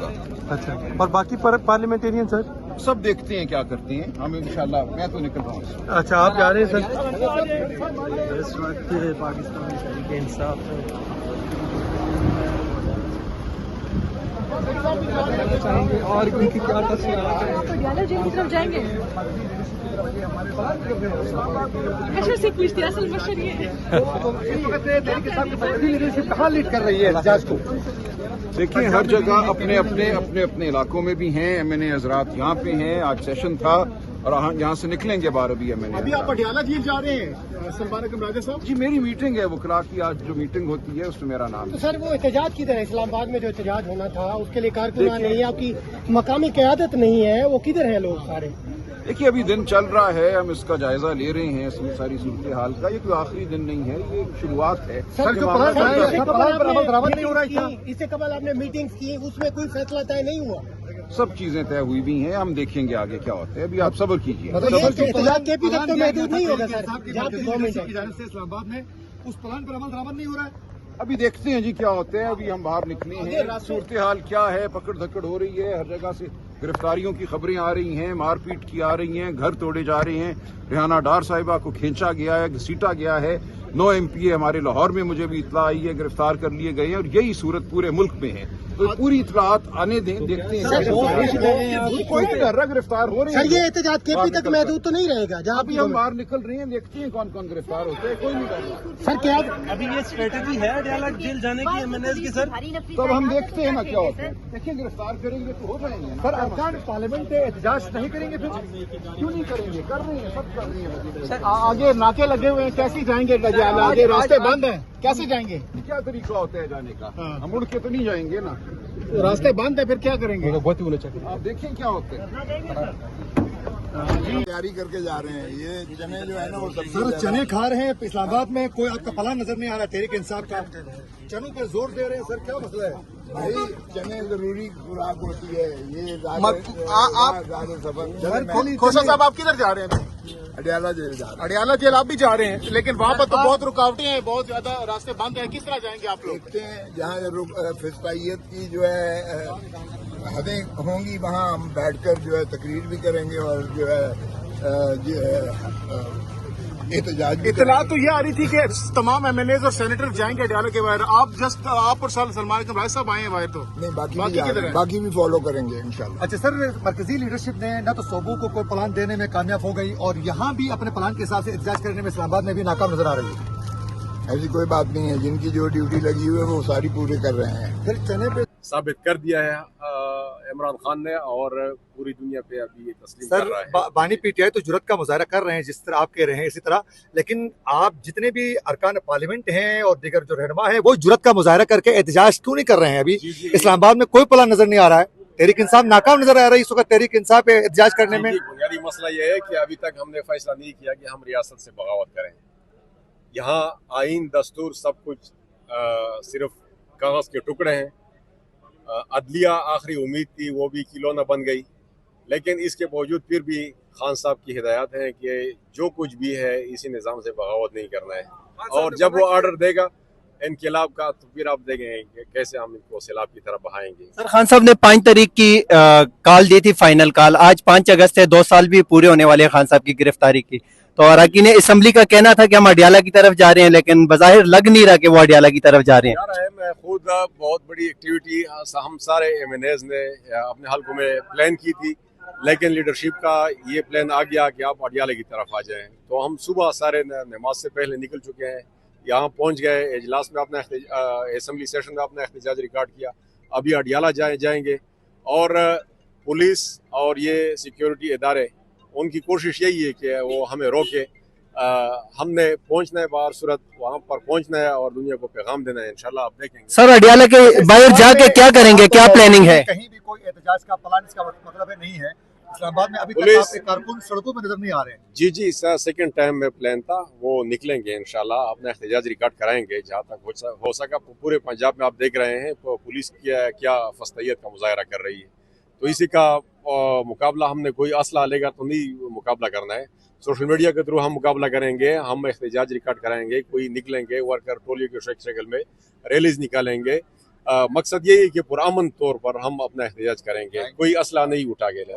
होगा। अच्छा, और बाकी पार्लियामेंटेरियन सर सब देखते हैं क्या करते हैं, हम इंशाल्लाह, मैं तो निकल रहा हूँ। अच्छा, आप जा रहे हैं सर? इस वक्त पाकिस्तान तहरीक इंसाफ और इनकी क्या अडियाला जेल की तरफ जाएंगे। बशर से पूछती है, असल बशर ये है। कहाँ लीड कर रही है एहतजाज को? देखिए, हर जगह अपने अपने इलाकों में भी हैं MNA हजरात, यहाँ पे हैं। आज सेशन था और यहाँ से निकलेंगे 12 भी MNA। अभी आप अडियाला जेल जा रहे हैं सलमान अकरम राजा साहब? जी, मेरी मीटिंग है वकला की, आज जो मीटिंग होती है उसमें मेरा नाम तो है। सर वो एहतजाज किधर है? इस्लामाबाद में जो एहतजाज होना था उसके लिए कारकुनान नहीं है, आपकी मकामी क़यादत नहीं है, वो किधर है लोग सारे? देखिए, अभी दिन चल रहा है, हम इसका जायजा ले रहे हैं सारी सूरत हाल का। ये कोई आखिरी दिन नहीं है, ये शुरुआत है। सर जो बरामद नहीं हो रहा है, इससे कबल आपने मीटिंग्स की, उसमें कोई फैसला तय नहीं हुआ? सब चीजें तय हुई भी हैं, हम देखेंगे आगे क्या होता है। अभी आप सब्र कीजिए। तो ये एहतजाज केपी तक तो महदूद नहीं होगा सर, जहाँ पे गवर्नमेंट है। इस्लामाबाद में उस प्लान पर अमल दरामद नहीं हो रहा है। अभी देखते हैं जी क्या होता है। अभी हम बाहर निकले हैं, सूरत हाल क्या है, पकड़ धकड़ हो रही है, हर जगह से गिरफ्तारियों की खबरें आ रही हैं, मारपीट की आ रही हैं, घर तोड़े जा रहे हैं। रेहाना डार साहिबा को खींचा गया है, घसीटा गया है। 9 MPA हमारे लाहौर में मुझे भी इतला आई है, गिरफ्तार कर लिए गए हैं, और यही सूरत पूरे मुल्क में है। तो पूरी इतलात आने दें, देखते हैं। कोई नहीं कर रहा, गिरफ्तार हो रहे हैं। सर ये एहतजाज केपी तक महदूद तो नहीं रहेगा? जहाँ अभी हम बाहर निकल रहे हैं, देखते हैं कौन कौन गिरफ्तार होते हैं। कोई नहीं कर रहा। सर क्या अभी ये स्ट्रेटेजी है अडियाला जेल जाने की MNAs की सर? तब हम देखते हैं ना क्या होता है। देखिए, गिरफ्तार करेंगे तो हो जाएंगे ना। सर अरकान पार्लियामेंट पे एहतजाज नहीं करेंगे फिर? क्यों नहीं करेंगे? कर रहे हैं, सब कर रहे हैं। आगे नाके लगे हुए हैं, कैसे जाएंगे? आगे रास्ते बंद हैं, कैसे जाएंगे? क्या तरीका होता है जाने का? हम उड़ के तो नहीं जाएंगे ना। रास्ते बंद है, फिर क्या करेंगे? आप देखें क्या होता है। तैयारी करके जा रहे हैं। ये चने जो है ना वो सर चने खा रहे हैं इस्लामाबाद में, कोई आपका प्लान नजर नहीं आ रहा तहरीक इंसाफ का? चनों पे जोर दे रहे हैं सर, क्या मसला है? भाई चने जरूरी खुराक होती है। ये खोसा साहब आप किधर जा रहे हैं? अडियाला जेल जा रहे हैं। अडियाला जेल आप भी जा रहे हैं, लेकिन वहाँ पर तो बहुत रुकावटें हैं, बहुत ज्यादा रास्ते बंद हैं, किस तरह जाएंगे आप लोग? देखते हैं जहाँ फिस्ताइत की जो है हदें होंगी, वहाँ हम बैठकर जो है तकरीर भी करेंगे और जो है एहतजाज भी इतला तो ये आ रही थी कि तमाम MNAs और सेनेटर जाएंगे अडियाला के बाहर। आप और सलमान अकरम राजा साहब आए हैं बाहर तो? नहीं, बाकी बाकी भी जा किधर रहे हैं, है? बाकी भी फॉलो करेंगे इंशाल्लाह। अच्छा सर, मरकजी लीडरशिप ने न तो सूबों को कोई प्लान देने में कामयाब हो गई और यहाँ भी अपने प्लान के हिसाब से एहतजाज करने में इस्लामाबाद में भी नाकाम नजर आ रही है। ऐसी कोई बात नहीं है, जिनकी जो ड्यूटी लगी हुई है वो सारी पूरी कर रहे हैं। फिर चने पे साबित कर दिया है इमरान खान ने, और पूरी दुनिया पे अभी ये तस्लीम कर रहा है। बानी PTI तो जुर्रत का मुजाहरा कर रहे हैं जिस तरह आप कह रहे हैं इसी तरह, लेकिन आप जितने भी अरकान पार्लियामेंट हैं और दीगर जो रहनुमा है वो जुर्रत का मुजाहरा करके एहतजाज क्यों नहीं कर रहे हैं? अभी इस्लामाबाद में कोई प्लान नजर नहीं आ रहा है, तहरीक इंसाफ नाकाम नजर आ रही है इस वक्त तहरीक इंसाफ एहतजाज करने में। बुनियादी मसला ये है कि अभी तक हमने फैसला नहीं किया कि हम रियासत से बगावत करें। यहाँ आइन, दस्तूर, सब कुछ सिर्फ कागज के टुकड़े हैं। अदलिया आखिरी उम्मीद थी, वो भी खिलौना बन गई। लेकिन इसके बावजूद फिर भी खान साहब की हिदायत है कि जो कुछ भी है इसी निज़ाम से बगावत नहीं करना है, और जब वो ऑर्डर देगा इनकलाब का तो फिर आप देखेंगे कैसे हम इनको सैलाब की तरफ बहाएंगे। सर खान साहब ने 5 तारीख की कॉल दी थी, फाइनल कॉल। आज 5 अगस्त है, 2 साल भी पूरे होने वाले हैं खान साहब की गिरफ्तारी की। तो अरकान असम्बली का कहना था कि हम अडियाला की तरफ जा रहे हैं, लेकिन बज़ाहिर लग नहीं रहा कि वो अडियाला की तरफ जा रहे हैं। मैं खुद बहुत बड़ी एक्टिविटी हम सारे MNAs ने अपने हल्कों में प्लान की थी, लेकिन लीडरशिप का ये प्लान आ गया कि आप अडियाला की तरफ आ जाएं। तो हम सुबह सारे नमाज से पहले निकल चुके हैं, यहाँ पहुँच गए, इजलास में अपना असम्बली सेशन में अपना एहतजाज रिकॉर्ड किया। अभी अडियाला जाएंगे, और पुलिस और ये सिक्योरिटी इदारे उनकी कोशिश यही है कि वो हमें रोके। हमने पहुंचना है बाहर सूरत, वहां पर पहुंचना है और दुनिया को पैगाम देना है। इंशाल्लाह आप देखेंगे। सर अडियाला के बाहर जाके क्या करेंगे, क्या प्लानिंग है? कहीं भी कोई एहतजाज का प्लान इसका मतलब है नहीं है। इस्लामाबाद में अभी तक पुलिस- आपके कारकुन सड़कों में नजर नहीं आ रहे हैं। जी सर, सेकंड टाइम में प्लान था, वो निकलेंगे इंशाल्लाह, अपना एहतजाज रिकॉर्ड कराएंगे जहाँ तक हो सका। पूरे पंजाब में आप देख रहे हैं पुलिस क्या फस्तैयत का मुजाहरा कर रही है। तो इसी का मुकाबला, हमने कोई असला लेगा तो नहीं मुकाबला करना है, सोशल मीडिया के थ्रू हम मुकाबला करेंगे। हम एहतजाज रिकॉर्ड कराएंगे, कोई निकलेंगे वर्कर टोली के शक्ल में रैलीज निकालेंगे, मकसद यही है कि पुरअमन तौर पर हम अपना एहतजाज करेंगे, कोई असला नहीं उठा के ले